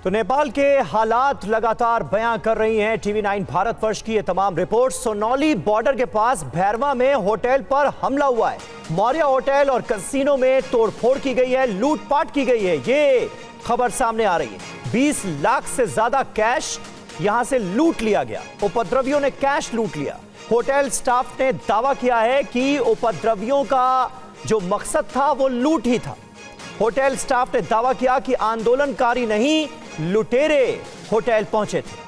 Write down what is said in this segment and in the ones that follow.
तो नेपाल के हालात लगातार बयां कर रही हैं टीवी 9 भारतवर्ष की ये तमाम रिपोर्ट। सोनौली बॉर्डर के पास भैरवा में होटल पर हमला हुआ है। मौर्य होटल और कैसीनो में तोड़फोड़ की गई है, लूटपाट की गई है, ये खबर सामने आ रही है। 20 लाख से ज्यादा कैश यहां से लूट लिया गया। उपद्रवियों ने कैश लूट लिया। होटल स्टाफ ने दावा किया है कि उपद्रवियों का जो मकसद था वो लूट ही था। होटल स्टाफ ने दावा किया कि आंदोलनकारी नहीं, लुटेरे होटल पहुंचे थे।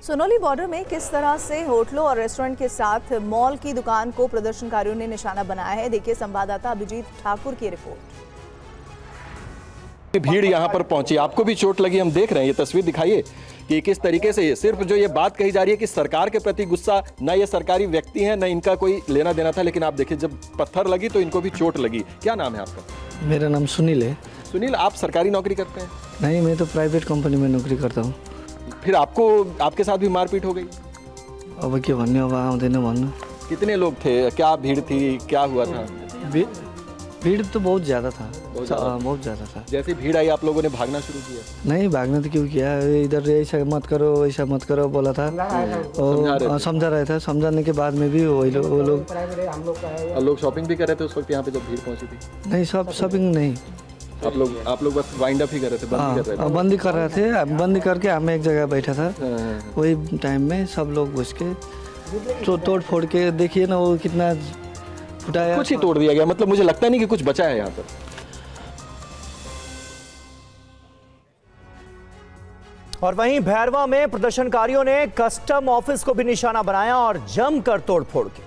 सोनौली बॉर्डर में किस तरह से होटलों और रेस्टोरेंट के साथ मॉल की दुकान को प्रदर्शनकारियों ने निशाना बनाया है, देखिए संवाददाता अभिजीत ठाकुर की रिपोर्ट। भीड़ यहाँ पर पहुंची, आपको भी चोट लगी, हम देख रहे हैं। ये तस्वीर दिखाइए कि किस तरीके से सिर्फ जो ये बात कही जा रही है कि सरकार के प्रति गुस्सा, ना ये सरकारी व्यक्ति हैं, ना इनका कोई लेना देना था, लेकिन आप देखिए जब पत्थर लगी तो इनको भी चोट लगी। क्या नाम है आपका? मेरा नाम सुनील है। सुनील, आप सरकारी नौकरी करते हैं? नहीं, मैं तो प्राइवेट कंपनी में नौकरी करता हूँ। फिर आपके साथ भी मारपीट हो गई? अब के भन्ने, अब आउँदैन भन्नु। कितने लोग थे, क्या भीड़ थी, क्या हुआ था? भीड़ तो बहुत ज़्यादा था, बहुत ज़्यादा था। जैसे भीड़ आई आप लोगों ने भागना शुरू किया? नहीं, भागना तो क्यों किया, इधर ऐसा मत करो वैसा मत करो बोला था और समझा रहा था। समझाने के बाद में भी वो लोग शॉपिंग भी कर रहे थे उस वक्त यहाँ पे जब भीड़ पहुंची थी? नहीं, शॉपिंग नहीं, आप लोग बस वाइंड अप ही कर रहे थे, बंदी कर रहे थे। बंदी करके हमें एक जगह बैठा था, वही टाइम में सब लोग घुस के तो तोड़ फोड़ के देखिए ना वो कितना फुटाया। कुछ ही तोड़ दिया गया, मतलब मुझे लगता नहीं कि कुछ बचा है यहाँ पर। और वहीं भैरवा में प्रदर्शनकारियों ने कस्टम ऑफिस को भी निशाना बनाया और जमकर तोड़फोड़ की।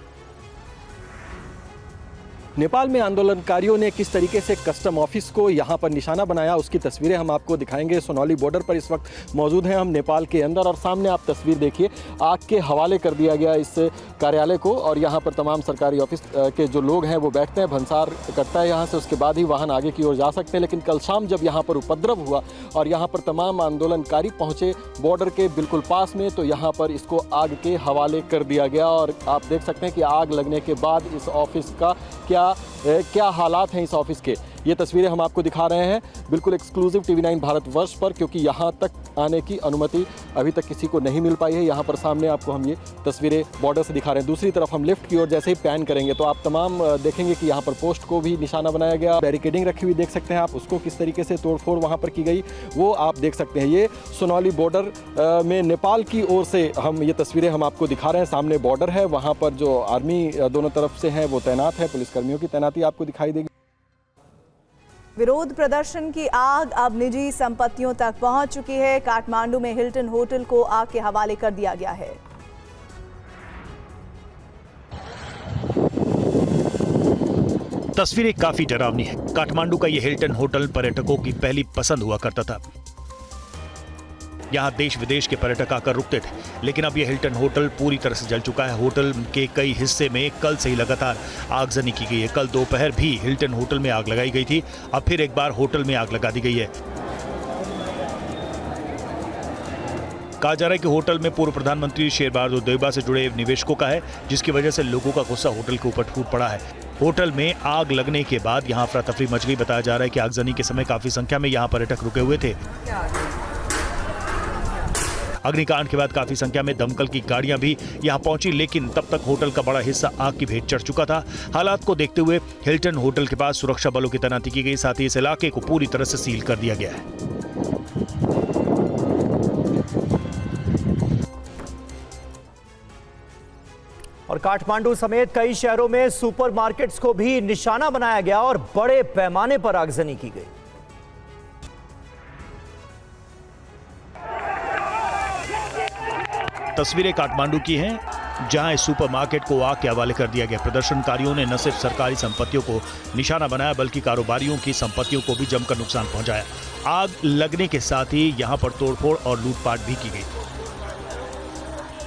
नेपाल में आंदोलनकारियों ने किस तरीके से कस्टम ऑफिस को यहाँ पर निशाना बनाया, उसकी तस्वीरें हम आपको दिखाएंगे। सोनौली बॉर्डर पर इस वक्त मौजूद हैं हम नेपाल के अंदर, और सामने आप तस्वीर देखिए, आग के हवाले कर दिया गया इस कार्यालय को, और यहाँ पर तमाम सरकारी ऑफिस के जो लोग हैं वो बैठते हैं, भंसार कटता है यहाँ से, उसके बाद ही वाहन आगे की ओर जा सकते हैं। लेकिन कल शाम जब यहाँ पर उपद्रव हुआ और यहाँ पर तमाम आंदोलनकारी पहुँचे बॉर्डर के बिल्कुल पास में, तो यहाँ पर इसको आग के हवाले कर दिया गया। और आप देख सकते हैं कि आग लगने के बाद इस ऑफिस का क्या हालात हैं इस ऑफिस के। ये तस्वीरें हम आपको दिखा रहे हैं बिल्कुल एक्सक्लूसिव टीवी 9 भारतवर्ष पर, क्योंकि यहाँ तक आने की अनुमति अभी तक किसी को नहीं मिल पाई है। यहाँ पर सामने आपको हम ये तस्वीरें बॉर्डर से दिखा रहे हैं। दूसरी तरफ हम लिफ्ट की ओर जैसे ही पैन करेंगे तो आप तमाम देखेंगे कि यहाँ पर पोस्ट को भी निशाना बनाया गया, बैरिकेडिंग रखी हुई देख सकते हैं आप, उसको किस तरीके से तोड़फोड़ वहाँ पर की गई वो आप देख सकते हैं। ये सोनौली बॉर्डर में नेपाल की ओर से हम ये तस्वीरें हम आपको दिखा रहे हैं। सामने बॉर्डर है, वहाँ पर जो आर्मी दोनों तरफ से है वो तैनात है, पुलिसकर्मियों की तैनाती आपको दिखाई देगी। विरोध प्रदर्शन की आग अब निजी संपत्तियों तक पहुंच चुकी है। काठमांडू में हिल्टन होटल को आग के हवाले कर दिया गया है। तस्वीरें काफी डरावनी है। काठमांडू का यह हिल्टन होटल पर्यटकों की पहली पसंद हुआ करता था। यहाँ देश विदेश के पर्यटक आकर रुकते थे, लेकिन अब यह हिल्टन होटल पूरी तरह से जल चुका है। होटल के कई हिस्से में कल से ही लगातार आगजनी की गई है। कल दोपहर भी हिल्टन होटल में आग लगाई गई थी, अब फिर एक बार होटल में आग लगा दी गई है। कहा जा रहा है कि होटल में पूर्व प्रधानमंत्री शेरबहादुर देउबा से जुड़े निवेशकों का है, जिसकी वजह से लोगों का गुस्सा होटल के ऊपर फूट पड़ा है। होटल में आग लगने के बाद यहाँ अफरा तफरी मच गई। बताया जा रहा है कि आगजनी के समय काफी संख्या में यहाँ पर्यटक रुके हुए थे। अग्निकांड के बाद काफी संख्या में दमकल की गाड़ियां भी यहां पहुंची, लेकिन तब तक होटल का बड़ा हिस्सा आग की भेंट चढ़ चुका था। हालात को देखते हुए हिल्टन होटल के पास सुरक्षा बलों की तैनाती की गई, साथ ही इस इलाके को पूरी तरह से सील कर दिया गया है। और काठमांडू समेत कई शहरों में सुपरमार्केट्स को भी निशाना बनाया गया और बड़े पैमाने पर आगजनी की गई। तस्वीरें काठमांडू की हैं, जहां इस सुपरमार्केट को आग के हवाले कर दिया गया। प्रदर्शनकारियों ने न सिर्फ सरकारी संपत्तियों को निशाना बनाया, बल्कि कारोबारियों की संपत्तियों को भी जमकर नुकसान पहुंचाया। आग लगने के साथ ही यहां पर तोड़फोड़ और लूटपाट भी की गई।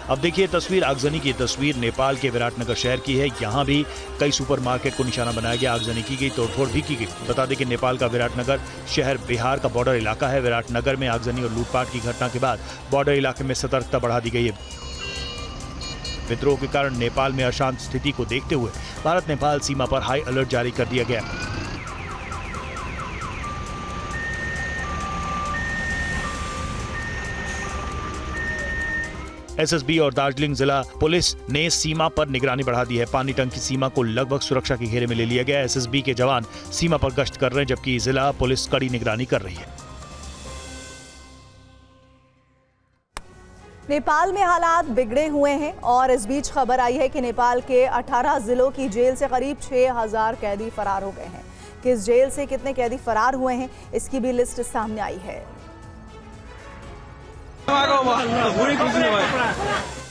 अब देखिए तस्वीर आगजनी की तस्वीर नेपाल के विराटनगर शहर की है। यहाँ भी कई सुपरमार्केट को निशाना बनाया गया, आगजनी की गई, तोड़फोड़ भी की गई। बता दें कि नेपाल का विराटनगर शहर बिहार का बॉर्डर इलाका है। विराटनगर में आगजनी और लूटपाट की घटना के बाद बॉर्डर इलाके में सतर्कता बढ़ा दी गई है। विद्रोह के कारण नेपाल में अशांत स्थिति को देखते हुए भारत नेपाल सीमा पर हाई अलर्ट जारी कर दिया गया। एसएसबी और दार्जिलिंग जिला पुलिस ने सीमा पर निगरानी बढ़ा दी है। पानी टंकी सीमा को लगभग सुरक्षा के घेरे में ले लिया गया है। एसएसबी के जवान सीमा पर गश्त कर रहे हैं, जबकि जिला पुलिस कड़ी निगरानी कर रही है। नेपाल में हालात बिगड़े हुए हैं और इस बीच खबर आई है कि नेपाल के 18 जिलों की जेल से करीब 6000 कैदी फरार हो गए हैं। किस जेल से कितने कैदी फरार हुए हैं, इसकी भी लिस्ट सामने आई है।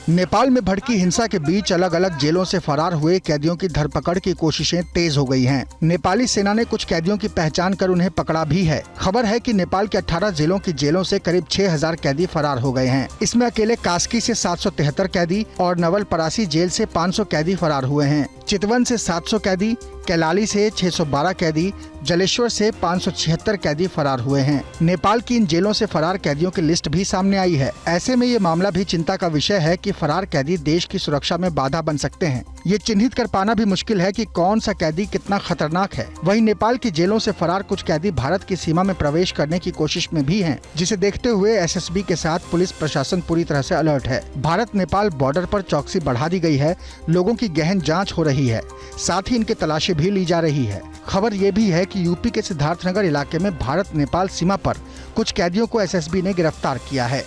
नेपाल में भड़की हिंसा के बीच अलग अलग जेलों से फरार हुए कैदियों की धरपकड़ की कोशिशें तेज हो गई हैं। नेपाली सेना ने कुछ कैदियों की पहचान कर उन्हें पकड़ा भी है। खबर है कि नेपाल के 18 जिलों की जेलों से करीब 6000 कैदी फरार हो गए हैं। इसमें अकेले कास्की से 773 कैदी और नवलपरासी जेल से 500 कैदी फरार हुए हैं। चितवन से 700 कैदी, कैलाली से 612 कैदी, जलेश्वर से 576 कैदी फरार हुए हैं। नेपाल की इन जेलों से फरार कैदियों की लिस्ट भी सामने आई है। ऐसे में ये मामला भी चिंता का विषय है कि फरार कैदी देश की सुरक्षा में बाधा बन सकते हैं। ये चिन्हित कर पाना भी मुश्किल है कि कौन सा कैदी कितना खतरनाक है। वहीं नेपाल की जेलों से फरार कुछ कैदी भारत की सीमा में प्रवेश करने की कोशिश में भी हैं, जिसे देखते हुए एसएसबी के साथ पुलिस प्रशासन पूरी तरह से अलर्ट है। भारत नेपाल बॉर्डर पर चौकसी बढ़ा दी गई है। लोगों की गहन जाँच हो रही है, साथ ही इनकी तलाशी भी ली जा रही है। खबर ये भी है कि यूपी के सिद्धार्थनगर इलाके में भारत नेपाल सीमा पर कुछ कैदियों को एसएसबी ने गिरफ्तार किया है।